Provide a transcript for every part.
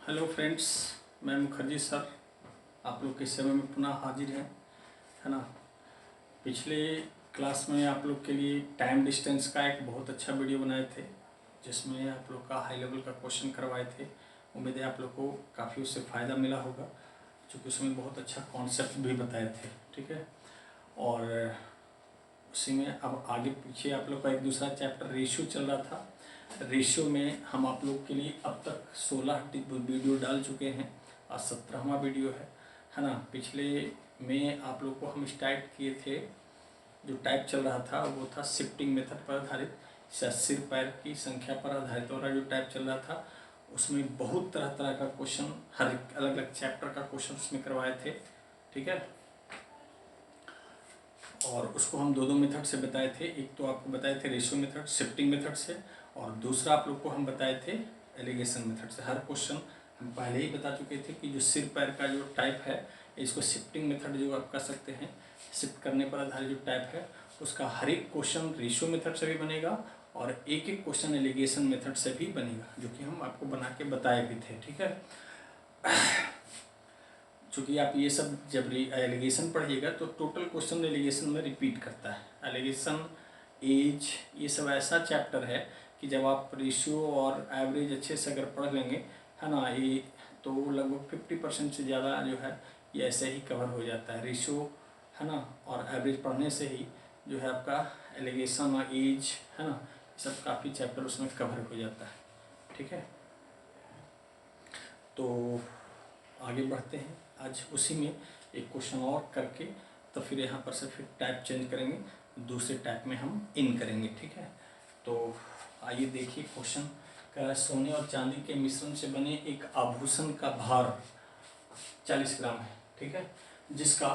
Hello friends, मैं Mukherjee sir आप लोग के सेवा में पुनः हाजिर है ना। पिछले क्लास में आप लोग के लिए टाइम डिस्टेंस का एक बहुत अच्छा वीडियो बनाए थे, जिसमें आप लोग का हाई लेवल का क्वेश्चन करवाए थे। उम्मीद है आप लोग को काफ़ी उससे फ़ायदा मिला होगा, क्योंकि उसमें बहुत अच्छा कॉन्सेप्ट भी बताए थे। ठीक है, और उसी में अब आगे पीछे आप लोग का एक दूसरा चैप्टर रेशियो चल रहा था। रेशियो में हम आप लोग के लिए अब तक 16 वीडियो डाल चुके हैं, आज 17वां वीडियो है ना। पिछले में आप लोग को हम स्टार्ट किए थे, जो टाइप चल रहा था वो था शिफ्टिंग मेथड पर आधारित, सिर पैर की संख्या पर आधारित वाला जो टाइप चल रहा था। उसमें बहुत तरह तरह का क्वेश्चन, हर एक अलग अलग चैप्टर का क्वेश्चन उसमें करवाए थे। ठीक है, और उसको हम दो मेथड से बताए थे। एक तो आपको बताए थे रेशियो मेथड शिफ्टिंग मेथड से, और दूसरा आप लोग को हम बताए थे एलिगेशन मेथड से। हर क्वेश्चन हम पहले ही बता चुके थे कि जो सिर पैर का जो टाइप है, इसको शिफ्टिंग मेथड जो आप कर सकते हैं, शिफ्ट करने पर आधारित जो टाइप है, उसका हर एक क्वेश्चन रेशियो मेथड से भी बनेगा और एक एक क्वेश्चन एलिगेशन मेथड से भी बनेगा, जो कि हम आपको बना के बताए भी थे। ठीक है, चूँकि आप ये सब जब एलिगेशन पढ़िएगा तो टोटल क्वेश्चन एलिगेशन में रिपीट करता है। एलिगेशन, एज, ये सब ऐसा चैप्टर है कि जब आप रेशियो और एवरेज अच्छे से अगर पढ़ लेंगे, है ना, ये तो लगभग 50% से ज़्यादा जो है ये ऐसे ही कवर हो जाता है। रेशियो, है ना, और एवरेज पढ़ने से ही जो है आपका एलिगेशन और एज, है ना, ये सब काफ़ी चैप्टर उसमें कवर हो जाता है। ठीक है, तो आगे बढ़ते हैं। आज उसी में एक क्वेश्चन और करके तो फिर यहाँ पर से फिर टाइप चेंज करेंगे, दूसरे टाइप में हम इन करेंगे। ठीक है, तो आइए देखिए क्वेश्चन कह रहा है सोने और चांदी के मिश्रण से बने एक आभूषण का भार 40 ग्राम है। ठीक है, जिसका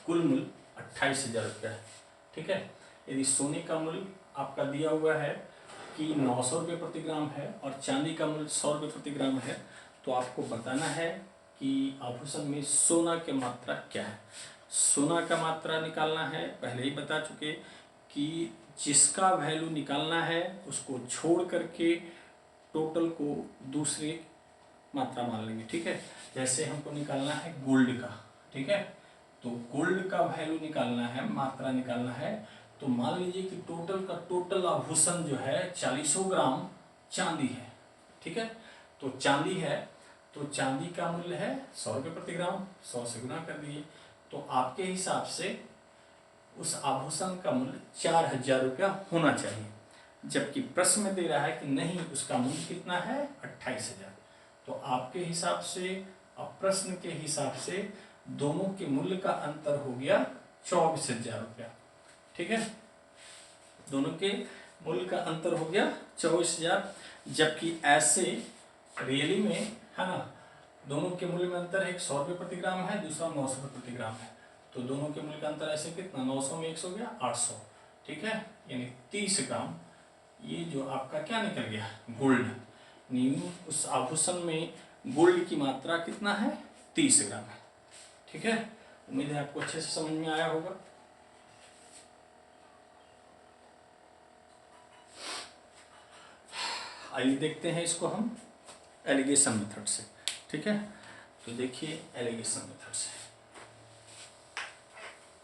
कुल मूल्य 28,000 रुपया है। ठीक है, यदि सोने का मूल्य आपका दिया हुआ है कि 900 रुपये प्रति ग्राम है और चांदी का मूल्य 100 रुपये प्रति ग्राम है, तो आपको बताना है कि आभूषण में सोना की मात्रा क्या है। सोना का मात्रा निकालना है, पहले ही बता चुके कि जिसका वैल्यू निकालना है उसको छोड़ करके टोटल को दूसरी मात्रा मान लेंगे। ठीक है, जैसे हमको निकालना है गोल्ड का। ठीक है, तो गोल्ड का वैल्यू निकालना है, मात्रा निकालना है, तो मान लीजिए कि टोटल का टोटल आभूषण जो है 40 ग्राम चांदी है। ठीक है, तो चांदी है, तो चांदी का मूल्य है 100 रुपये प्रति ग्राम, 100 से गुना कर दिए, तो आपके हिसाब से उस आभूषण का मूल्य 4,000 रुपया होना चाहिए। जबकि प्रश्न में दे रहा है कि नहीं, उसका मूल्य कितना है, 28,000। तो आपके हिसाब से और प्रश्न के हिसाब से दोनों के मूल्य का अंतर हो गया 24,000 रुपया। ठीक है, दोनों के मूल्य का अंतर हो गया 24,000। जबकि ऐसे रियली में, है ना, दोनों के मूल्य में अंतर है, एक 100 रुपये प्रति ग्राम है, दूसरा 900 रुपये प्रति ग्राम है। तो दोनों के मूल्य का अंतर ऐसे कितना, 900 में 100 गया 800। ठीक है, यानी 30 ग्राम ये जो आपका क्या निकल गया, गोल्ड। उस आभूषण में गोल्ड की मात्रा कितना है, 30 ग्राम है। ठीक है, उम्मीद है आपको अच्छे से समझ में आया होगा। आइए देखते हैं इसको हम एलिगेशन मेथड से। ठीक है, तो देखिए एलिगेशन मेथड से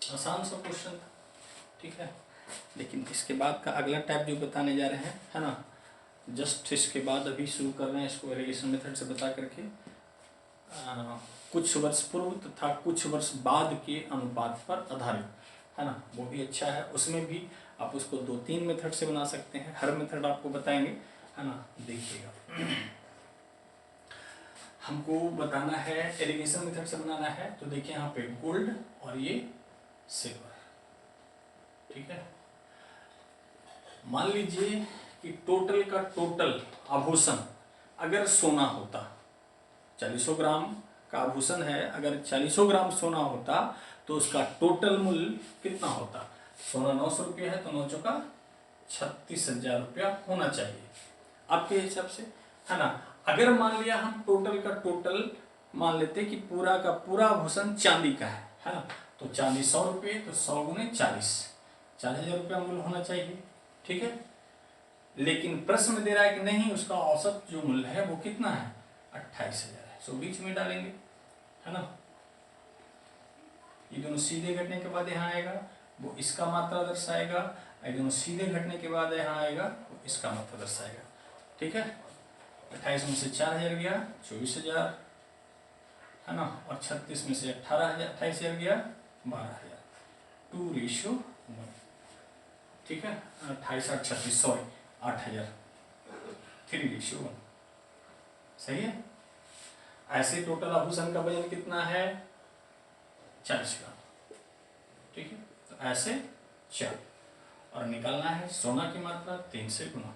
आसान सा क्वेश्चन था। ठीक है, लेकिन इसके बाद का अगला टाइप जो बताने जा रहे हैं, है ना, जस्ट इसके बाद अभी शुरू कर रहे हैं इसको एलिगेशन मेथड से बता करके कुछ वर्ष पूर्व तथा कुछ वर्ष बाद के अनुपात पर आधारित, है ना, वो भी अच्छा है। उसमें भी आप उसको 2-3 मेथड से बना सकते हैं, हर मेथड आपको बताएंगे, है ना। देखिएगा, हमको बताना है एलिगेशन मेथड से बनाना है, तो देखिए यहाँ पे गोल्ड और ये सिल्वर। ठीक है, मान लीजिए कि टोटल का टोटल आभूषण अगर सोना होता, 40 ग्राम का आभूषण है, अगर 40 ग्राम सोना होता तो उसका टोटल मूल्य कितना होता। सोना 900 रुपया है, तो 9 चौका 36,000 रुपया होना चाहिए आपके हिसाब से, है ना। अगर मान लिया हम टोटल का टोटल मान लेते कि पूरा का पूरा आभूषण चांदी का है ना, तो चांदी 100 रुपये, तो 100 गुने 40, 40,000 रुपया मूल्य होना चाहिए। ठीक है, लेकिन प्रश्न में दे रहा है कि नहीं, उसका औसत जो मूल्य है वो कितना है, 28,000 है। सो बीच में डालेंगे, है ना। ये दोनों सीधे घटने के बाद यहाँ आएगा, वो इसका मात्रा दर्शाएगा। ये दोनों सीधे घटने के बाद यहाँ आएगा, वो इसका मात्रा दर्शाएगा। ठीक है, 28 में से 4,000 गया, 24,000, है ना। और 36 में से 28,000 गया, 12,000। 2:1। ठीक है, 28 8 36, सॉरी 8,000, 3:1। सही है। ऐसे टोटल आभूषण का वजन कितना है, 40 ग्राम। ठीक है, तो ऐसे 4, और निकालना है सोना की मात्रा 3 से गुना,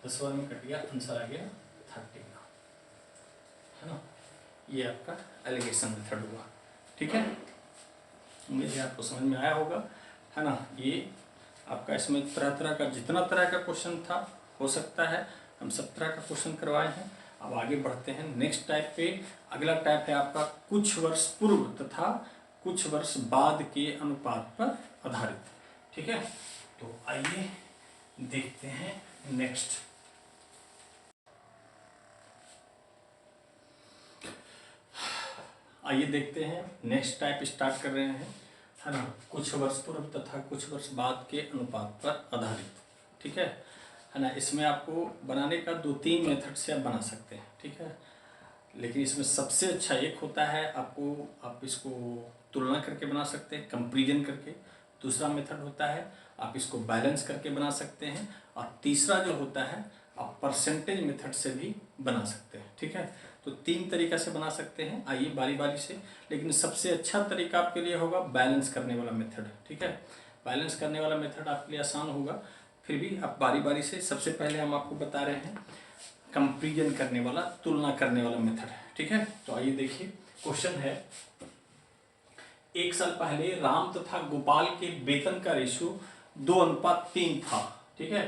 10 वर्ग में कट गया, आंसर आ गया 30 ग्राम, है ना। ये आपका एलिगेशन मेथड हुआ। ठीक है, उम्मीद है आपको समझ में आया होगा, है ना। ये आपका इसमें तरह तरह का, जितना तरह का क्वेश्चन था हो सकता है, हम सब तरह का क्वेश्चन करवाए हैं। अब आगे बढ़ते हैं नेक्स्ट टाइप पे। अगला टाइप है आपका कुछ वर्ष पूर्व तथा कुछ वर्ष बाद के अनुपात पर आधारित। ठीक है, तो आइए देखते हैं नेक्स्ट। आइए देखते हैं नेक्स्ट टाइप स्टार्ट कर रहे हैं, है ना। कुछ वर्ष पूर्व तथा कुछ वर्ष बाद के अनुपात पर आधारित। ठीक है ना। इसमें आपको बनाने का 2-3 मेथड से आप बना सकते हैं। ठीक है, लेकिन इसमें सबसे अच्छा एक होता है, आप इसको तुलना करके बना सकते हैं, कंपैरिजन करके। दूसरा मेथड होता है आप इसको बैलेंस करके बना सकते हैं, और तीसरा जो होता है आप परसेंटेज मेथड से भी बना सकते हैं। ठीक है, तो 3 तरीका से बना सकते हैं। आइए बारी बारी से, लेकिन सबसे अच्छा तरीका आपके लिए होगा बैलेंस करने वाला मेथड। ठीक है, बैलेंस करने वाला मेथड आपके लिए आसान होगा, फिर भी आप बारी बारी से। सबसे पहले हम आपको बता रहे हैं कंपैरिजन करने वाला, तुलना करने वाला मेथड है। ठीक है, तो आइए देखिए, क्वेश्चन है 1 साल पहले राम तथा गोपाल के वेतन का रेशियो 2:3 था। ठीक है,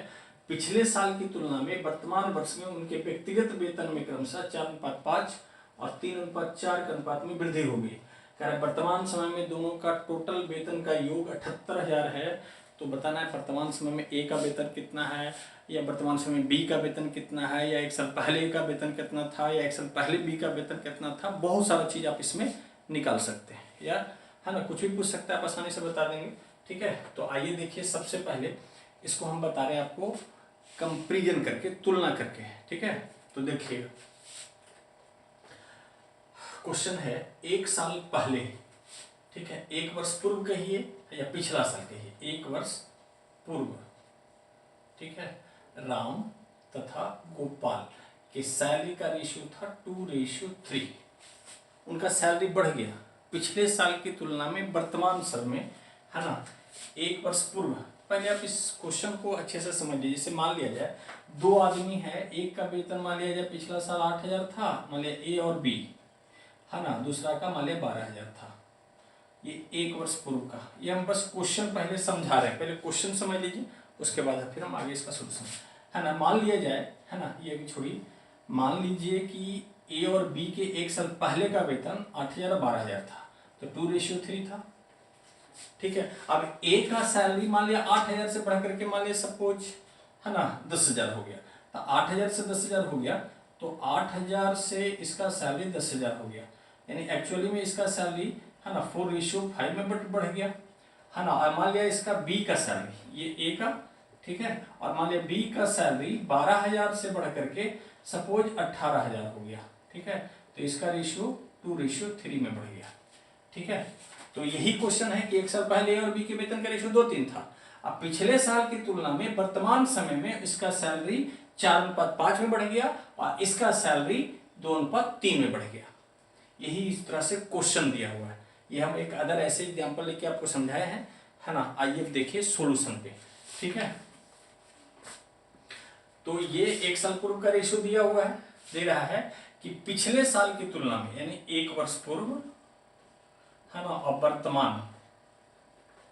पिछले साल की तुलना में वर्तमान वर्ष में उनके व्यक्तिगत वेतन में क्रमशः 4:5 और 3:4 के अनुपात में वृद्धि हो गई। कह रहा है वर्तमान समय में दोनों का टोटल वेतन का योग 78,000 है। तो बताना है वर्तमान समय में ए का वेतन कितना है, या वर्तमान समय में बी का वेतन कितना है, या 1 साल पहले ए का वेतन कितना था, या 1 साल पहले बी का वेतन कितना था। बहुत सारा चीज आप इसमें निकाल सकते हैं, या है ना, कुछ भी पूछ सकता है, आप आसानी से बता देंगे। ठीक है, तो आइए देखिए, सबसे पहले इसको हम बता रहे हैं आपको कंपैरिजन करके, तुलना करके। ठीक है, तो देखिएगा, क्वेश्चन है 1 साल पहले। ठीक है, 1 वर्ष पूर्व कहिए या पिछला साल कहिए, 1 वर्ष पूर्व। ठीक है, राम तथा गोपाल के सैलरी का रेशियो था 2:3। उनका सैलरी बढ़ गया पिछले साल की तुलना में वर्तमान साल में, है ना, 1 वर्ष पूर्व। पहले आप इस क्वेश्चन को अच्छे से समझ लीजिए। जैसे मान लिया जाए 2 आदमी है, एक का वेतन मान लिया जाए पिछला साल 8,000 था, मान लिया ए और बी, है ना, दूसरा का मान लिया 12,000 था। ये 1 वर्ष पूर्व का, ये हम बस क्वेश्चन पहले समझा रहे हैं। पहले क्वेश्चन समझ लीजिए, उसके बाद फिर हम आगे इसका सोल्यूशन, है ना। मान लिया जाए, है ना, ये अभी छोड़िए, मान लीजिए कि ए और बी के 1 साल पहले का वेतन 8,000 और 12,000 था, तो 2:3 था। ठीक है, अब ए का सैलरी मान लिया 8,000 से बढ़ करके मान लिया सपोज, है ना, 10,000 हो गया। तो 8,000 से 10,000 हो गया, तो 8,000 से इसका सैलरी 10,000 हो गया। यानी एक्चुअली में इसका सैलरी, है ना, 4:5 में बढ़ गया, है ना। और मान लिया इसका बी का सैलरी, ये ए का, ठीक है, और मान लिया बी का सैलरी 12,000 से बढ़ करके सपोज 18,000 हो गया। ठीक है, तो इसका रेशियो 2:3 में बढ़ गया। ठीक है, तो यही क्वेश्चन है कि 1 साल पहले ए और बी के वेतन का रेशियो 2:3 था। अब पिछले साल की तुलना में वर्तमान समय में इसका सैलरी 4:5 में बढ़ गया, और इसका सैलरी 2:3 में बढ़ गया। यही इस तरह से क्वेश्चन दिया हुआ है। ये हम एक अदर ऐसे एग्जाम्पल लेके आपको समझाए हैं, है ना। आइए देखिए सोल्यूशन पे। ठीक है, तो ये 1 साल पूर्व का रेशियो दिया हुआ है, दे रहा है कि पिछले साल की तुलना में, यानी 1 वर्ष पूर्व, है ना, और वर्तमान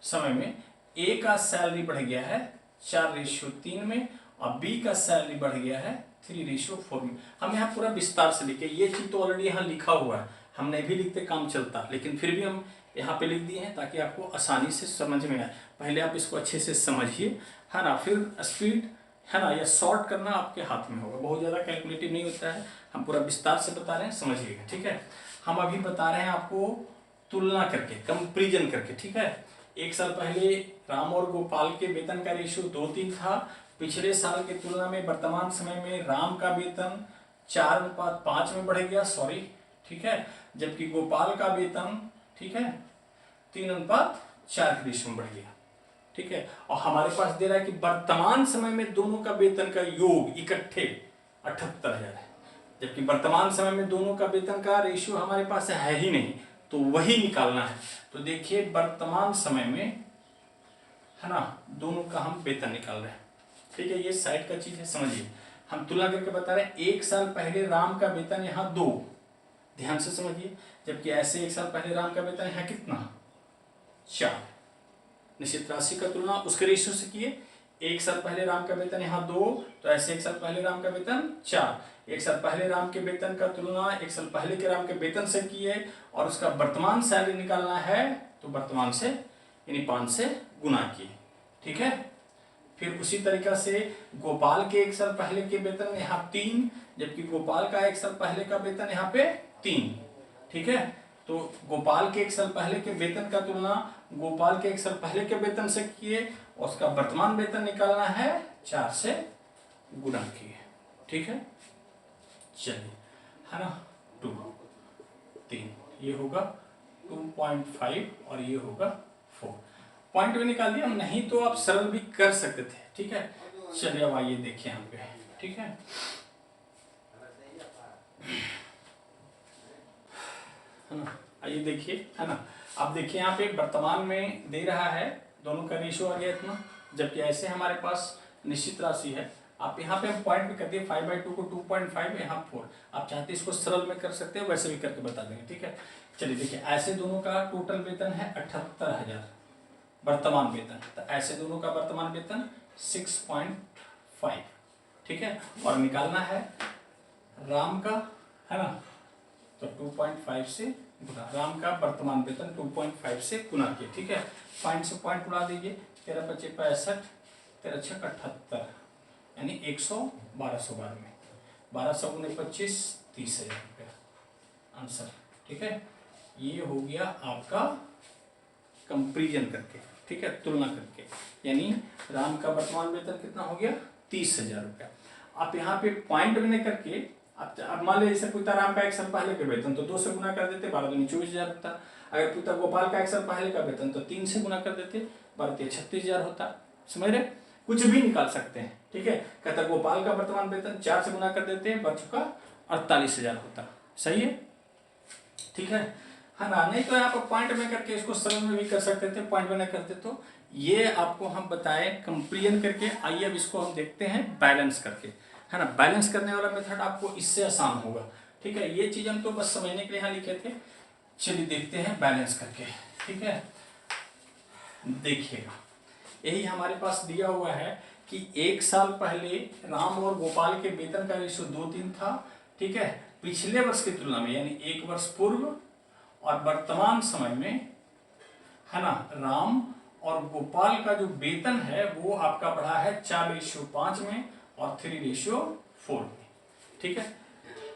समय में ए का सैलरी बढ़ गया है 4:3 में, और बी का सैलरी बढ़ गया है 3:4 में। हम यहाँ पूरा विस्तार से लिखे, ये चीज तो ऑलरेडी यहाँ लिखा हुआ है, हम नहीं भी लिखते काम चलता, लेकिन फिर भी हम यहाँ पे लिख दिए हैं ताकि आपको आसानी से समझ में आए। पहले आप इसको अच्छे से समझिए, है ना, फिर स्पीड है ना, या शॉर्ट करना आपके हाथ में होगा, बहुत ज़्यादा कैलकुलेटिव नहीं होता है, हम पूरा विस्तार से बता रहे हैं, समझिएगा, ठीक है। हम अभी बता रहे हैं आपको तुलना करके, कंपैरिजन करके, ठीक है। एक साल पहले राम और गोपाल के वेतन का रेशियो 2:3 था। पिछले साल की तुलना में वर्तमान समय में राम का वेतन 4:5 में बढ़ गया, सॉरी, ठीक है, जबकि गोपाल का वेतन, ठीक है, 3:4 के रेशियो में बढ़ गया, ठीक है। और हमारे पास दे रहा है कि वर्तमान समय में दोनों का वेतन का योग इकट्ठे 78,000 है, जबकि वर्तमान समय में दोनों का वेतन का रेशियो हमारे पास है ही नहीं, तो वही निकालना है। तो देखिए वर्तमान समय में, है ना, दोनों का हम वेतन निकाल रहे हैं, ठीक है। ये साइड का चीज है, समझिए, हम तुलना करके बता रहे हैं। एक साल पहले राम का वेतन यहाँ 2, ध्यान से समझिए, जबकि ऐसे एक साल पहले राम का वेतन यहाँ कितना, 4। निश्चित राशि का तुलना उसके रेशियो से किए। एक साल पहले राम का वेतन यहाँ 2, तो ऐसे एक साल पहले राम का वेतन 4। एक साल पहले राम के वेतन का तुलना एक साल पहले के राम के वेतन से किए, और उसका वर्तमान सैलरी निकालना है, तो वर्तमान से यानी 5 से गुना किए, ठीक है। फिर उसी तरीका से गोपाल के एक साल पहले के वेतन यहाँ 3, जबकि गोपाल का एक साल पहले का वेतन यहाँ पे 3, ठीक है। तो गोपाल के एक साल पहले के वेतन का तुलना गोपाल के एक साल पहले के वेतन से किए, और उसका वर्तमान वेतन निकालना है, 4 से गुना किए, ठीक है। चलिए, है ना, 2, 3, ये होगा 2.5 और ये होगा 4। पॉइंट भी निकाल दिया, नहीं तो आप सरल भी कर सकते थे, ठीक है। चलिए अब आइए देखिए यहाँ पे, ठीक है। आइए देखिए, है ना, अब देखिए यहाँ पे वर्तमान में दे रहा है, दोनों का रेशियो आ गया इतना, जबकि ऐसे हमारे पास निश्चित राशि है। आप यहाँ पे हम पॉइंट भी कर दिए, 5/2 को 2.5, यहाँ 4। आप चाहते इसको सरल में कर सकते हो, वैसे भी करके बता देंगे, ठीक है। चलिए देखिए, ऐसे दोनों का टोटल वेतन है 78,000 वर्तमान वेतन, तो ऐसे दोनों का वर्तमान वेतन 6.5, ठीक है। और निकालना है राम का, है ना, तो 2.5 से गुना, राम का वर्तमान वेतन 2.5 से गुना किए, ठीक है। पॉइंट से पॉइंट उड़ा दीजिए, 13×5 = 65, 13×6 = 78, यानी 100/1200 में 1200 × 25 = 30,000 रुपया आंसर, ठीक है। ये हो गया आपका कंपैरिजन करके, ठीक है, तुलना करके, यानी राम का वर्तमान वेतन कितना हो गया, 30,000 रुपया। आप यहाँ पे पॉइंट भी नहीं करके, अब मान लीजिए जैसे पूछता राम का एक साल पहले के वेतन, तो 2 से गुना कर देते, 12×2 = 24,000 होता। अगर पूछता गोपाल का एक साल पहले का वेतन, तो 3 से गुना कर देते, 12×3 = 36,000 होता। समझ रहे, कुछ भी निकाल सकते हैं, ठीक है। कहता गोपाल का वर्तमान वेतन 4 से गुना कर देते, बच चुका 48,000 होता। सही है, ठीक है ना। नहीं तो आप पॉइंट में करके इसको सरल में भी कर सकते थे, पॉइंट में नहीं करते। तो ये आपको हम बताए कंपैरिजन करके। आइए अब इसको हम देखते हैं बैलेंस करके, है ना। बैलेंस करने वाला मेथड आपको इससे आसान होगा, ठीक है। ये चीज हम तो बस समझने के लिए यहाँ लिखे थे। चलिए देखते हैं बैलेंस करके, ठीक है। देखिएगा, यही हमारे पास दिया हुआ है कि एक साल पहले राम और गोपाल के वेतन का रेशियो 2:3 था, ठीक है, पिछले वर्ष की तुलना में, यानी 1 वर्ष पूर्व। और वर्तमान समय में, है ना, राम और गोपाल का जो वेतन है वो आपका बढ़ा है 4:5 में और 3:4 में, ठीक है।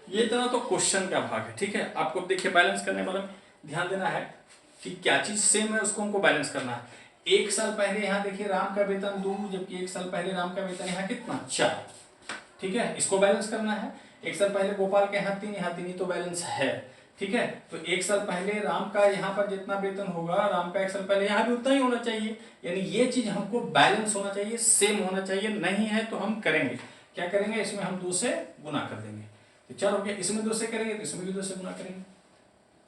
ये इतना तो क्वेश्चन का भाग है, ठीक है। आपको देखिए बैलेंस करने वाले में ध्यान देना है कि क्या चीज सेम है, उसको हमको बैलेंस करना है। एक साल पहले यहाँ देखिए राम का वेतन 2, जबकि एक साल पहले राम का वेतन यहाँ कितना, 4, ठीक है। इसको बैलेंस करना है। एक साल पहले गोपाल के यहाँ 3, यहाँ 3 ही तो बैलेंस है, ठीक है। तो एक साल पहले राम का यहाँ पर जितना वेतन होगा, राम का एक साल पहले यहाँ भी उतना ही होना चाहिए, यानी ये चीज हमको बैलेंस होना चाहिए, सेम होना चाहिए। नहीं है तो हम करेंगे क्या करेंगे, इसमें हम 2 से गुना कर देंगे, तो 4 हो गया। इसमें 2 से करेंगे तो इसमें भी 2 से गुना करेंगे,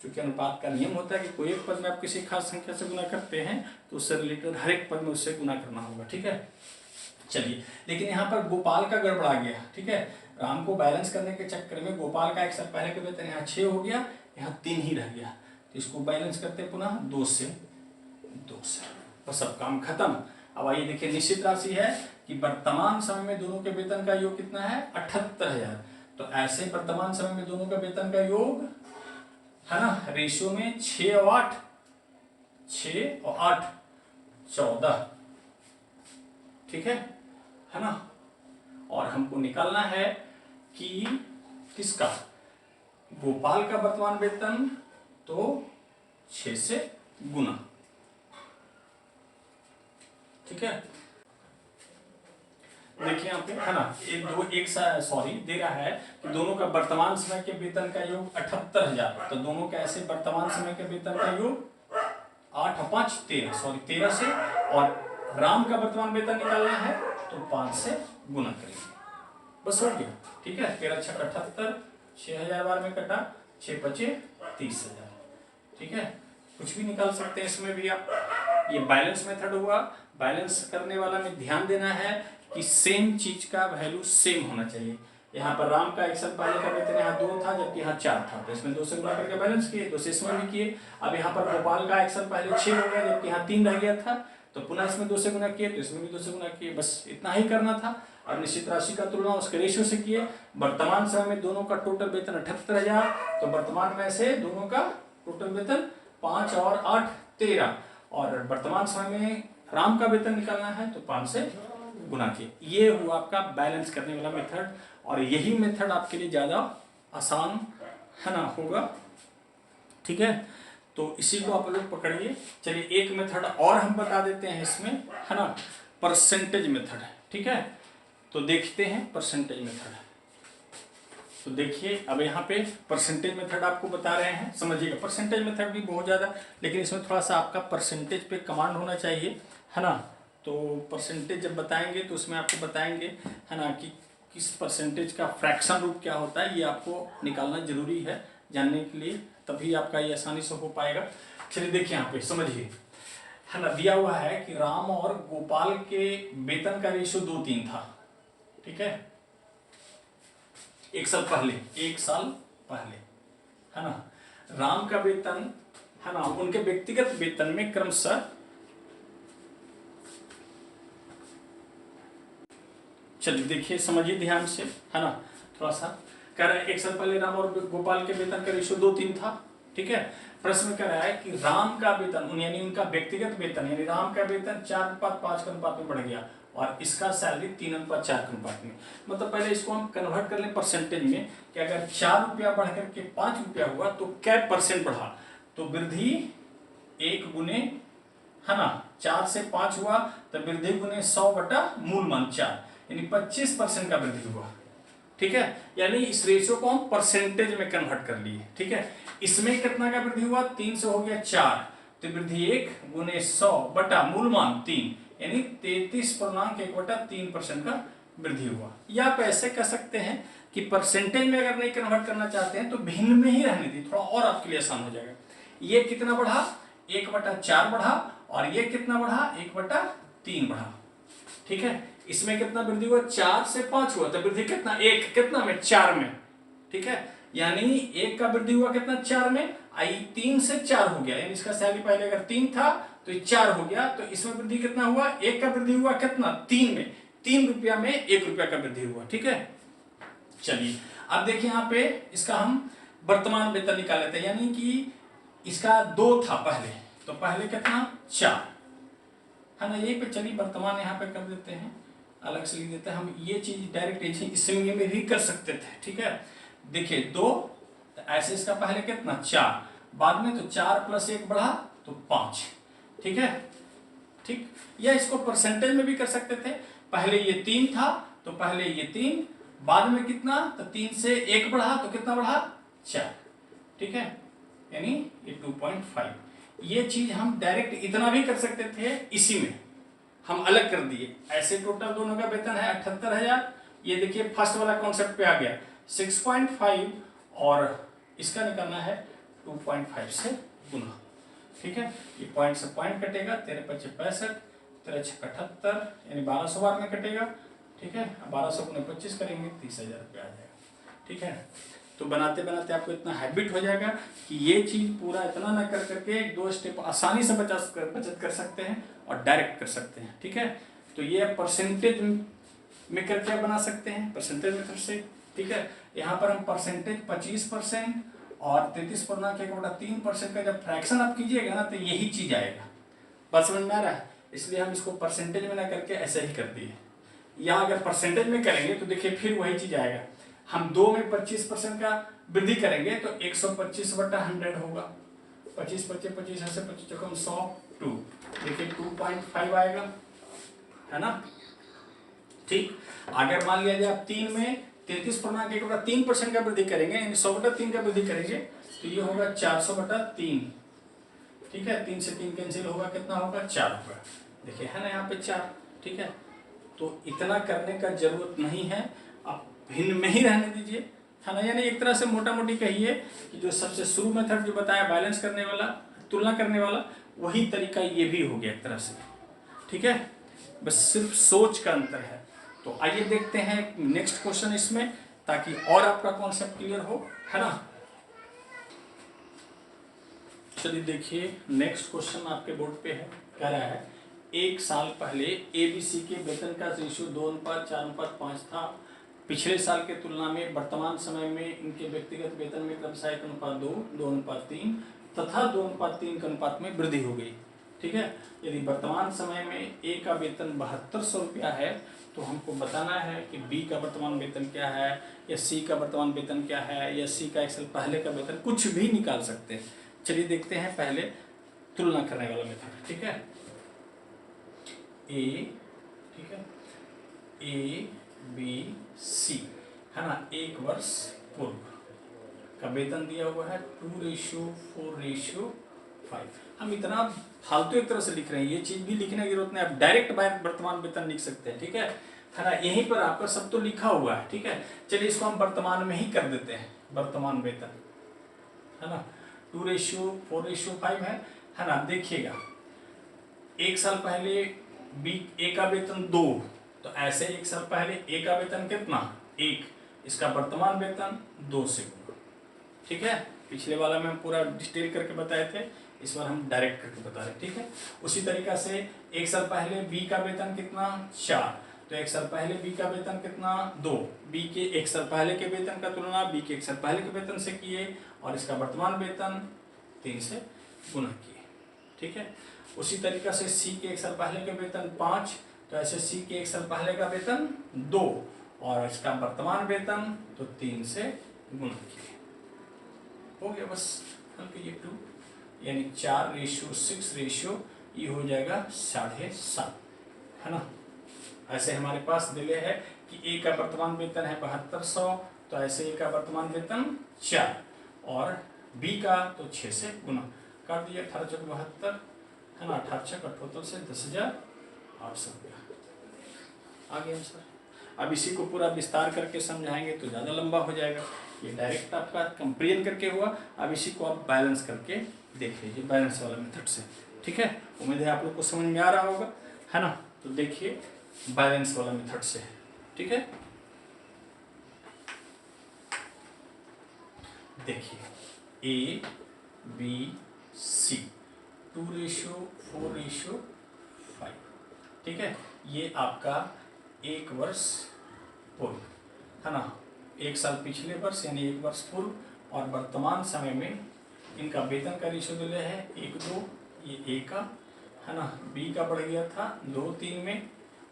क्योंकि अनुपात का नियम होता है कि कोई एक पद में आप किसी खास संख्या से गुना करते हैं तो उससे रिलेटेड हर एक पद में उससे गुना करना होगा, ठीक है। चलिए, लेकिन यहाँ पर गोपाल का गड़बड़ा गया, ठीक है। राम को बैलेंस करने के चक्कर में गोपाल का एक साल पहले का वेतन यहाँ 6 हो गया, यहाँ 3 ही रह गया, तो इसको बैलेंस करते पुनः 2 से, तो सब काम खत्म। अब आइए देखिए, निश्चित राशि है कि वर्तमान समय में दोनों के वेतन का योग कितना है, 78,000। तो ऐसे वर्तमान समय में दोनों का वेतन का योग, है ना, रेशियो में 6 और 8, 14, ठीक है ना। और हमको निकालना है कि किसका, गोपाल का वर्तमान वेतन, तो 6 से गुना। ठीक है, देखिए यहाँ पे है ना, दे रहा है कि दोनों का वर्तमान समय के वेतन का योग 78,000। तो दोनों का ऐसे वर्तमान समय के वेतन का योग 8 और 5 13 से, और राम का वर्तमान वेतन निकालना है तो 5 से गुना करेंगे, बस हो गया। ठीक है, 13 छक 78, 6,000 बार में कटा, 6 पचे 30,000। ठीक है, कुछ भी निकाल सकते हैं इसमें भी आप। ये बैलेंस मेथड हुआ। बैलेंस करने वाला में ध्यान देना है कि सेम चीज का वैल्यू सेम होना चाहिए। यहाँ पर राम का 1 साल पहले का वेतन यहाँ 2 था, जबकि यहाँ 4 था, तो इसमें 2 से गुणा करके बैलेंस किए, 2 से इसमें भी किए। अब यहाँ पर गोपाल का 1 साल पहले 6 हो गया, जबकि यहाँ 3 रह गया था, तो पुनः इसमें 2 से गुना किए, तो इसमें भी 2 से गुना किए, बस इतना ही करना था। और निश्चित राशि का तुलना उसके रेशियो से किए। वर्तमान समय में दोनों का टोटल वेतन 78,000, तो वर्तमान में से दोनों का टोटल वेतन 5 और 8 13, और वर्तमान समय में राम का वेतन निकालना है तो 5 से गुना किए। ये हुआ आपका बैलेंस करने वाला मेथड, और यही मेथड आपके लिए ज़्यादा आसान है ना होगा। ठीक है, तो इसी को आप लोग पकड़िए। चलिए एक मेथड और हम बता देते हैं इसमें, है ना, परसेंटेज मेथड। ठीक है, तो देखते हैं परसेंटेज मेथड। तो देखिए अब यहाँ पे परसेंटेज मेथड आपको बता रहे हैं, समझिएगा। परसेंटेज मेथड भी बहुत ज़्यादा, लेकिन इसमें थोड़ा सा आपका परसेंटेज पे कमांड होना चाहिए, है ना। तो परसेंटेज जब बताएंगे तो उसमें आपको बताएंगे, है ना, कि किस परसेंटेज का फ्रैक्शन रूप क्या होता है, ये आपको निकालना जरूरी है जानने के लिए, तभी आपका ये आसानी से हो पाएगा। चलिए देखिए यहाँ पे समझिए, है ना, दिया हुआ है कि राम और गोपाल के वेतन का रेशियो 2:3 था। ठीक है, 1 साल पहले, है ना। राम का वेतन, है ना, उनके व्यक्तिगत वेतन में क्रमशः, चलिए देखिए समझिए ध्यान से, है ना, थोड़ा सा कह रहा है 1 साल पहले राम और गोपाल के वेतन का रेशियो 2:3 था। ठीक है, प्रश्न कह रहा है कि राम का वेतन यानी उनका व्यक्तिगत वेतन, यानी राम का वेतन 4:5 के अनुपात में बढ़ गया और इसका सैलरी 3:4 के अनुपात में। मतलब पहले इसको हम कन्वर्ट कर लें परसेंटेज में कि अगर 4 रुपया बढ़ करके 5 रुपया हुआ तो क्या % बढ़ा, तो वृद्धि 1 गुने, है ना, 4 से 5 हुआ तो वृद्धि गुने 100 बटा मूल मान 4, यानी 25% का वृद्धि हुआ। ठीक है, यानी इस रेशियो को हम परसेंटेज में कन्वर्ट कर लिए। ठीक है, इसमें कितना का वृद्धि हुआ, 3 से हो गया 4, तो वृद्धि 1 गुने 100 बटा मूल मान 3, यानी 33.1/3% का वृद्धि हुआ। या आप ऐसे कह सकते हैं कि परसेंटेज में अगर नहीं कन्वर्ट करना चाहते हैं तो भिन्न में ही रहने दी, थोड़ा और आपके लिए आसान हो जाएगा। ये कितना बढ़ा, 1/4 बढ़ा, और ये कितना बढ़ा, 1/3 बढ़ा। ठीक है, इसमें कितना वृद्धि हुआ, 4 से 5 हुआ, तो वृद्धि कितना, 1 कितना में, 4 में। ठीक है, यानी 1 का वृद्धि हुआ कितना, 4 में, आई 3 से 4 हो गया, यानी इसका सैलरी पहले अगर 3 था तो ये 4 हो गया, तो इसमें वृद्धि कितना हुआ, 1 का वृद्धि हुआ कितना, 3 में, 3 रुपया में 1 रुपया का वृद्धि हुआ। ठीक है, चलिए अब देखिए यहाँ पे इसका हम वर्तमान वेतन निकाल लेते हैं, यानी कि इसका 2 था पहले, तो पहले कितना, 4, है ना। यही पे चलिए वर्तमान यहाँ पे कर देते हैं, अलग से लिख देते हैं हम। ये चीज डायरेक्ट इसमें में भी कर सकते थे। ठीक है, देखिए 2, तो ऐसे इसका पहले कितना, 4, बाद में तो 4 + 1 बढ़ा तो 5। ठीक है, ठीक, या इसको परसेंटेज में भी कर सकते थे। पहले ये 3 था तो पहले ये 3, बाद में कितना, तो 3 से 1 बढ़ा तो कितना बढ़ा, 4। ठीक है, यानी ये 2.5। ये चीज हम डायरेक्ट इतना भी कर सकते थे, इसी में हम अलग कर दिए। ऐसे टोटल दोनों का वेतन है 78,000। ये देखिए फर्स्ट वाला कॉन्सेप्ट पे आ गया 6.5, और इसका निकालना है 2.5 से गुना। ठीक है, ये पॉइंट से पॉइंट कटेगा, 13 × 5 = 65, 13 × 6 = 78, यानी 1200 बार में कटेगा। ठीक है, 1200 × 25 करेंगे 30,000 रुपया आ जाएगा। ठीक है, तो बनाते बनाते आपको इतना हैबिट हो जाएगा कि ये चीज पूरा इतना ना कर करके 2 स्टेप आसानी से बचत कर सकते हैं और डायरेक्ट कर सकते हैं। ठीक है, तो ये परसेंटेज में करके बना सकते हैं, परसेंटेज मेथड से। ठीक है, यहाँ पर हम परसेंटेज 25% और 33.1/3% का जब फ्रैक्शन आप कीजिएगा ना, तो यही चीज आएगा। बात समझ में आ रहा है, इसलिए हम इसको परसेंटेज में ना करके ऐसे ही कर दिए। या अगर परसेंटेज में करेंगे तो देखिए फिर वही चीज आएगा। हम 2 में 25% का वृद्धि करेंगे तो 125/100 होगा। 25 25 25 ऐसे 25 चौको 100 2, देखिए 2.5 आएगा, है ना। ठीक, अगर मान लिया जाए आप 3 में 33.1/3% का वृद्धि करेंगे, यानी 100/3 का वृद्धि करेंगे तो ये होगा 400/3। ठीक है, 3 से 3 कैंसिल होगा, कितना होगा 4 होगा। देखिए है ना यहाँ पे 4। ठीक है, तो इतना करने का जरूरत नहीं है, आप भिन्न में ही रहने दीजिए, है ना। यानी एक तरह से मोटा मोटी कहिए कि जो सबसे शुरू मेथड जो बताया बैलेंस करने वाला, तुलना करने वाला, वही तरीका ये भी हो गया एक तरह से। ठीक है, बस सिर्फ सोच का अंतर है। तो आइए देखते हैं नेक्स्ट क्वेश्चन इसमें, ताकि और आपका कॉन्सेप्ट क्लियर हो, है ना। चलिए देखिए नेक्स्ट क्वेश्चन आपके बोर्ड पे है, कह रहा है 1 साल पहले एबीसी के वेतन का रेशियो 2:4:5 था। पिछले साल के तुलना में वर्तमान समय में इनके व्यक्तिगत वेतन में क्रमशः 1:2, 2:3 तथा 2:3 के अनुपात में वृद्धि हो गई। ठीक है, यदि वर्तमान समय में ए का वेतन 7200 रुपया है तो हमको बताना है कि बी का वर्तमान वेतन क्या है, या सी का वर्तमान वेतन क्या है, या सी का 1 साल पहले का वेतन, कुछ भी निकाल सकते हैं। चलिए देखते हैं पहले तुलना करने वाला मेथड। ठीक है, ए, ठीक है, ए बी सी, है ना, 1 वर्ष पूर्व का वेतन दिया हुआ है 2:4:5। हम इतना फालतू एक तरह से लिख रहे हैं, ये चीज भी लिखने की जरूरत नहीं, आप डायरेक्ट वर्तमान वेतन लिख सकते हैं। ठीक है ना, यहीं पर आपका सब तो लिखा हुआ है। ठीक है, चलिए इसको हम वर्तमान में ही कर देते हैं, वर्तमान वेतन, है ना, 2:4:5 है ना। देखिएगा 1 साल पहले बी ए का वेतन 2, तो ऐसे 1 साल पहले ए का वेतन कितना 1, इसका वर्तमान वेतन 2 से गुना। ठीक है, पिछले वाला में हम पूरा डिटेल करके बताए थे, इस बार हम डायरेक्ट करके बता रहे हैं। ठीक है, उसी तरीका से 1 साल पहले बी का वेतन कितना 4, तो 1 साल पहले बी का वेतन कितना 2, बी के 1 साल पहले के वेतन का तुलना बी के 1 साल पहले के वेतन से किए और इसका वर्तमान वेतन 3 से गुना किए। ठीक है, उसी तरीका से सी के 1 साल पहले के वेतन 5, तो ऐसे सी के 1 साल पहले का वेतन 2 और इसका वर्तमान वेतन तो 3 से गुना किए। हो गया, बस हल कीजिए 2, यानी 4:6 ये हो जाएगा 7.5, है ना। ऐसे हमारे पास दिले है कि ए का वर्तमान वेतन है 7200, तो ऐसे ए का वर्तमान वेतन 4 और बी का तो 6 से गुना कर दिया, 18×72, है ना, 18 का टोटल से 10,800 रुपया आ गया सर। अब इसी को पूरा विस्तार करके समझाएंगे तो ज़्यादा लंबा हो जाएगा, ये डायरेक्ट आपका कंपेरिजन करके हुआ। अब इसी को आप बैलेंस करके देख लीजिए, बैलेंस वाला मेथड से। ठीक है, उम्मीद है आप लोग को समझ में आ रहा होगा, है ना। तो देखिए बैलेंस वाला मेथड से, ठीक है। देखिए ए बी सी 2:4:5, ठीक है, ये आपका 1 वर्ष पूर्व, है ना, 1 साल पिछले वर्ष यानी 1 वर्ष पूर्व, और वर्तमान समय में इनका वेतन का रेशियो दिया है 1:2, ये ए का, है ना, बी का बढ़ गया था 2:3 में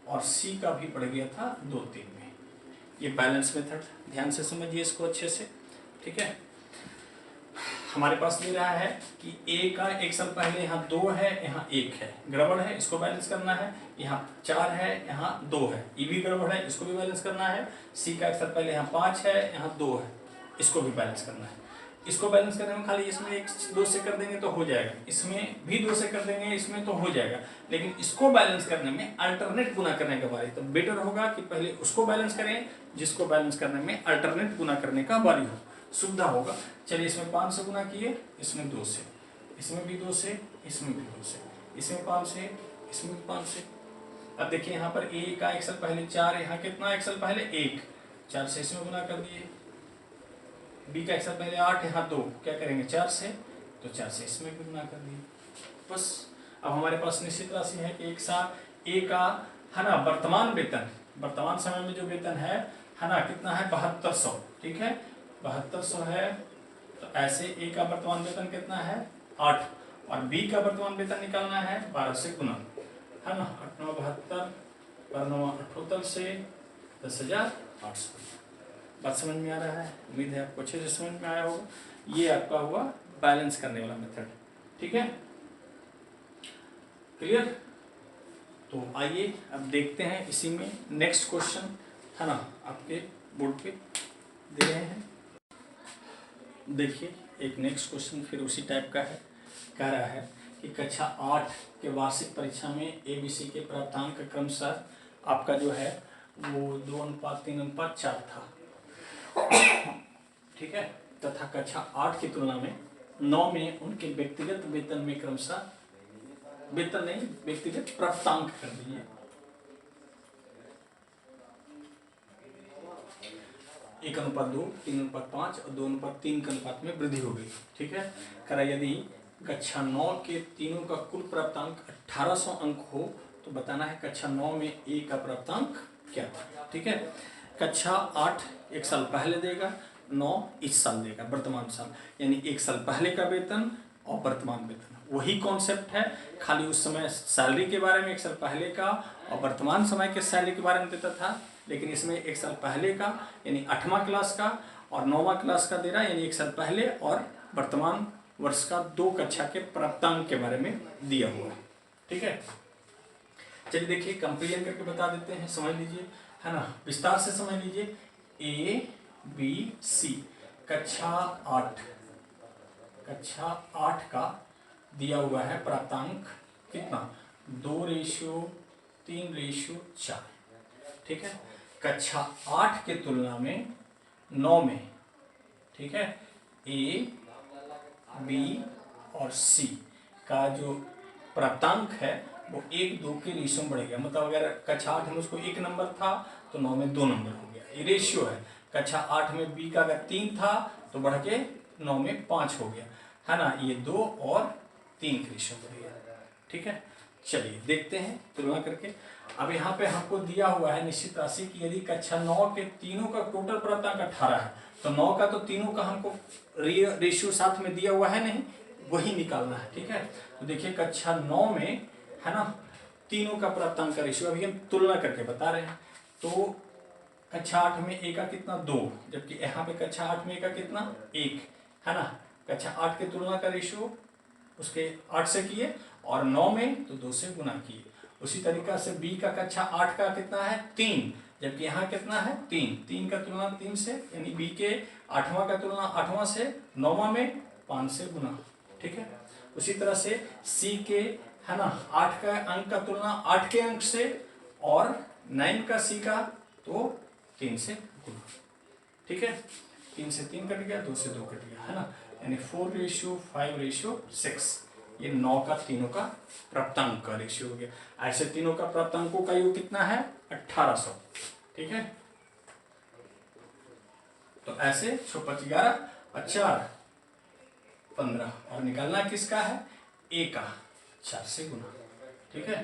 और सी का भी बढ़ गया था 2:3 में। ये बैलेंस मेथड, ध्यान से समझिए इसको अच्छे से। ठीक है, हमारे पास मिल रहा है कि ए का 1 साल पहले यहाँ 2 है, यहाँ 1 है, गड़बड़ है, इसको बैलेंस करना है। यहाँ 4 है, यहाँ 2 है, ये भी गड़बड़ है, इसको भी बैलेंस करना है। सी का 1 साल पहले यहाँ 5 है, यहाँ 2 है, इसको भी बैलेंस करना है। इसको बैलेंस करने में खाली इसमें 1-2 से कर देंगे तो हो जाएगा, इसमें भी 2 से कर देंगे, इसमें तो हो जाएगा। लेकिन इसको बैलेंस करने में अल्टरनेट गुना करने का बारी, तो बेटर होगा कि पहले उसको बैलेंस करें जिसको बैलेंस करने में अल्टरनेट गुना करने का बारी हो, सुविधा होगा। चलिए इसमें 5 से गुना किए, इसमें 2 से, इसमें भी 2 से, इसमें भी 2 से, इसमें 5 से, इसमें भी 5 से। अब देखिए यहाँ पर ए का 1 साल पहले 4, यहाँ कितना 1 साल पहले 1, 4 से इसमें गुना कर दिए। बी का 1 साल पहले 8, यहाँ 2, क्या करेंगे 4 से, तो 4 से इसमें भी गुना कर दिए। बस अब हमारे पास निश्चित राशि है कि 1 साल ए का, है ना, वर्तमान वेतन, वर्तमान समय में जो वेतन है ना, कितना है 7200, ठीक है, 7200 है। तो ऐसे ए का वर्तमान वेतन कितना है 8, और बी का वर्तमान वेतन निकालना है 12 से गुना, है ना, 8×9 = 72, 12×9 = 78, से 10,800। बात समझ में आ रहा है? उम्मीद है आपको अच्छे से समझ में आया होगा। ये आपका हुआ बैलेंस करने वाला मेथड, ठीक है, क्लियर। तो आइए अब देखते हैं इसी में नेक्स्ट क्वेश्चन, है ना, आपके बोर्ड पे दे रहे हैं। देखिए एक नेक्स्ट क्वेश्चन फिर उसी टाइप का है। कह रहा है कि कक्षा 8 के वार्षिक परीक्षा में ABC के प्राप्तांक क्रमशः आपका जो है वो 2:3:4 था, ठीक है, तथा कक्षा 8 की तुलना में 9 में उनके व्यक्तिगत वेतन में क्रमशः, वेतन नहीं, व्यक्तिगत प्राप्तांक कर दिए 1:2, 3:5 और 2:3 के अनुपात में वृद्धि हो गई, ठीक है। करा यदि कक्षा 9 के तीनों का कुल प्राप्तांक 1800 अंक हो तो बताना है कक्षा 9 में A का प्राप्तांक क्या था, ठीक है। कक्षा 8 एक साल पहले देगा, 9 इस साल देगा, वर्तमान साल, यानी एक साल पहले का वेतन और वर्तमान वेतन वही कॉन्सेप्ट है, खाली उस समय सैलरी के बारे में एक साल पहले का और वर्तमान समय के सैलरी के बारे में देता था, लेकिन इसमें एक साल पहले का यानी 8वां क्लास का और 9वां क्लास का दे रहा है, यानी एक साल पहले और वर्तमान वर्ष का 2 कक्षा के प्राप्तांक के बारे में दिया हुआ है, ठीक है। चलिए देखिए कंपेरिजन करके बता देते हैं, समझ लीजिए, है ना, विस्तार से समझ लीजिए। ABC कक्षा 8 का दिया हुआ है प्राप्तांक कितना, 2:3:4, ठीक है। कक्षा 8 के तुलना में 9 में, ठीक है, A, B और C का जो प्राप्तांक है वो 1:2 के रेशियो में बढ़ गया। मतलब अगर कक्षा 8 में उसको 1 नंबर था तो 9 में 2 नंबर हो गया, ये रेशियो है। कक्षा 8 में B का अगर 3 था तो बढ़ के 9 में 5 हो गया, है ना, ये 2 और 3 के रेशियो बढ़ गया, ठीक है। चलिए देखते हैं तुलना करके। अब यहाँ पे हमको दिया हुआ है निश्चित राशि की यदि कक्षा 9 के तीनों का टोटल प्राप्तांक 18 है तो 9 का तो तीनों का हमको रेशियो साथ में दिया हुआ है नहीं, वही निकालना है, ठीक है। तो देखिए कक्षा 9 में, है ना, तीनों का प्राप्तांक का रेशियो अभी हम तुलना करके बता रहे हैं। तो कक्षा 8 में A का कितना 2, जबकि यहाँ पे कक्षा 8 में A का कितना 1, है ना। कक्षा 8 के तुलना का रेशियो उसके 8 से किए और 9 में तो 2 से गुना किए। उसी तरीका से B का कक्षा 8 का कितना है 3, जबकि यहाँ कितना है 3 का तुलना 3 से, यानी B के 8वां का तुलना 8वां से, 9वां में 5 से गुना, ठीक है। उसी तरह से C के, है ना, 8 का अंक का तुलना 8 के अंक से और 9 का C का तो 3 से गुना, ठीक है। 3 से 3 कट गया, 2 से 2 कट गया, है ना, यानी 4:5:6, ये 9 का तीनों का प्राप्तांक का रेशियो हो गया। ऐसे तीनों का प्राप्तांकों का योग कितना है 1800, ठीक है। तो ऐसे 6 5 11 और 4 15 और निकालना किसका है A का 4 से गुना, ठीक है।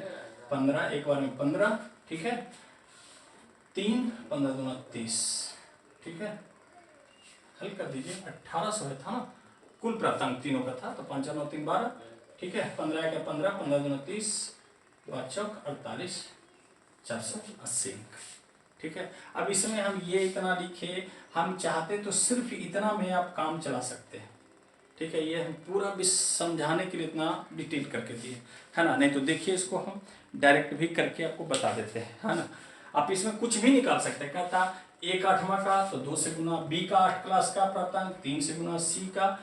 15 एक बार में 15, ठीक है, 3 15 दूना 30, ठीक है। हल कर दीजिए, 1800 है था ना कुल प्राप्तांक तीनों का था, तो 5 9 3 12, ठीक है। 15 का 15, 15 दूना 30, 5 चौक 48, 480 अंक, ठीक है। अब इसमें हम ये इतना लिखे, हम चाहते तो सिर्फ इतना में आप काम चला सकते हैं, ठीक है। ये हम पूरा भी समझाने के लिए इतना डिटेल करके दिए, है ना। नहीं तो देखिए इसको हम डायरेक्ट भी करके आपको बता देते हैं, है ना। आप इसमें कुछ भी निकाल सकते हैं, कहता A का 8वां का तो 2 से गुना, B का 8 क्लास का प्राप्तांक 3 से गुना, C का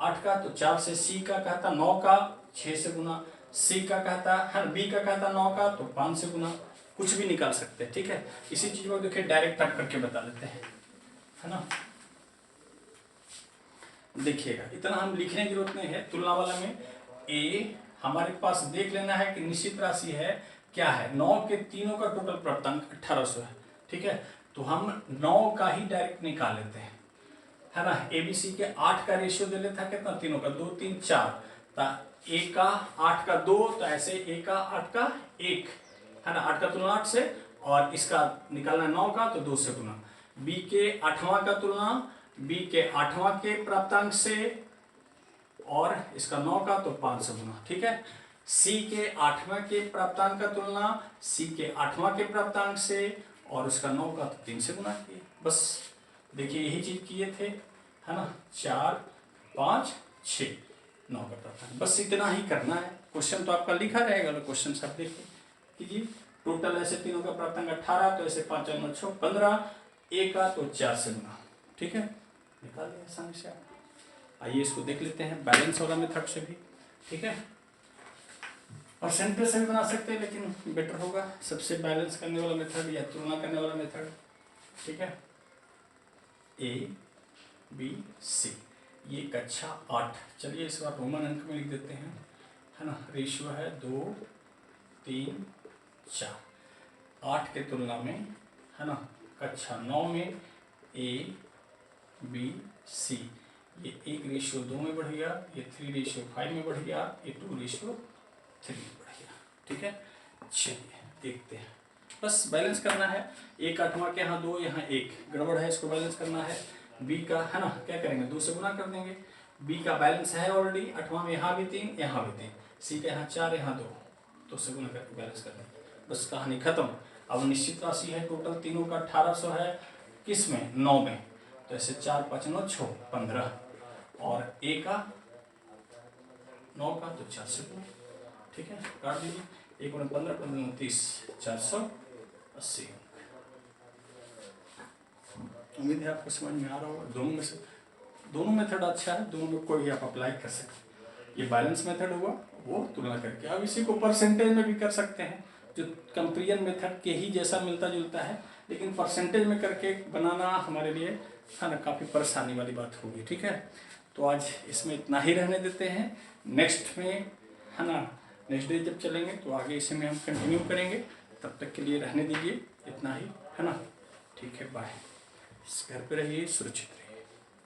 8 का तो 4 से, C का कहता 9 का 6 से गुना, C का कहता है, B का कहता 9 का तो 5 से गुना, कुछ भी निकाल सकते हैं, ठीक है। इसी चीज को देखिए डायरेक्ट आप करके बता देते हैं, है ना। देखिएगा इतना हम लिखने की जरूरत नहीं है, तुलना वाला में A हमारे पास देख लेना है कि निश्चित राशि है क्या है, 9 के तीनों का टोटल प्राप्तांक 1800 है, ठीक है। तो हम 9 का ही डायरेक्ट निकाल लेते हैं, है ना। ABC के 8 का रेशियो दे लेता है कितना तीनों का 2 3 4, तो A का 8 का 2, तो ऐसे A का 8 का 1, है ना, 8 का तुलना 8 से और इसका निकालना 9 का तो 2 से गुना। B के 8वां का तुलना B के 8वां के प्राप्तांक से और इसका 9 का तो 5 से गुना, ठीक है। C के 8वां के प्राप्तांक का तुलना C के 8वां के प्राप्तांक से और उसका 9 का तो 3 से गुना किए, बस देखिए यही चीज़ किए थे, है ना। 4 5 6 9 का प्राप्तांक, बस इतना ही करना है। क्वेश्चन तो आपका लिखा रहेगा, तो क्वेश्चन सब देखिए कीजिए। टोटल ऐसे तीनों का प्राप्तांक 18, तो ऐसे 5 और 9 6 15, ए का तो 4 से गुना, ठीक है, निकाल लिया आसानी से आप। आइए इसको देख लेते हैं बैलेंस वाला मेथड से भी, ठीक है। परसेंटेज से भी बना सकते हैं, लेकिन बेटर होगा सबसे बैलेंस करने वाला मेथड या तुलना करने वाला मेथड, ठीक है। ए बी सी, ये कक्षा 8, चलिए इस बार रोमन अंक में लिख देते हैं, है ना। रेशियो है 2 3 4, 8 के तुलना में, है ना। कक्षा 9 में ए बी सी, ये 1:2 में बढ़ गया, ये 3:5 में बढ़ गया, ये 2:3 में बढ़ गया, ठीक है। चलिए देखते हैं, बस बैलेंस करना है। 1 8वां के यहाँ 2, यहाँ 1 गड़बड़ है, इसको बैलेंस करना है। बी का, है ना, क्या करेंगे 2 से गुना कर देंगे। बी का बैलेंस है ऑलरेडी 8वां में, यहाँ भी 3 यहाँ भी 3, सी का यहाँ 4 यहाँ 2, तो से गुना करके बैलेंस कर देंगे, बस कहानी खत्म। अब निश्चित राशि है टोटल तीनों का 1800 है, किस में 9 में, तो ऐसे 4 5 9 6 15, और ए का 9 का तो 4 से गुना, ठीक है, काट दीजिए। 1 15 15 30 480। उम्मीद है आपको समझ में आ रहा होगा। दोनों में से दोनों मेथड अच्छा है, दोनों में कोई आप अप्लाई कर सकते हैं। ये बैलेंस मेथड हुआ, वो तुलना करके। अब इसी को परसेंटेज में भी कर सकते हैं, जो कंपेरिजन मेथड के ही जैसा मिलता जुलता है, लेकिन परसेंटेज में करके बनाना हमारे लिए, है ना, काफ़ी परेशानी वाली बात होगी, ठीक है। तो आज इसमें इतना ही रहने देते हैं, नेक्स्ट में, है ना, नेक्स्ट डे जब चलेंगे तो आगे इसे में हम कंटिन्यू करेंगे। तब तक के लिए रहने दीजिए, इतना ही, है ना, ठीक है, बाय। घर पे रहिए, सुरक्षित रहिए।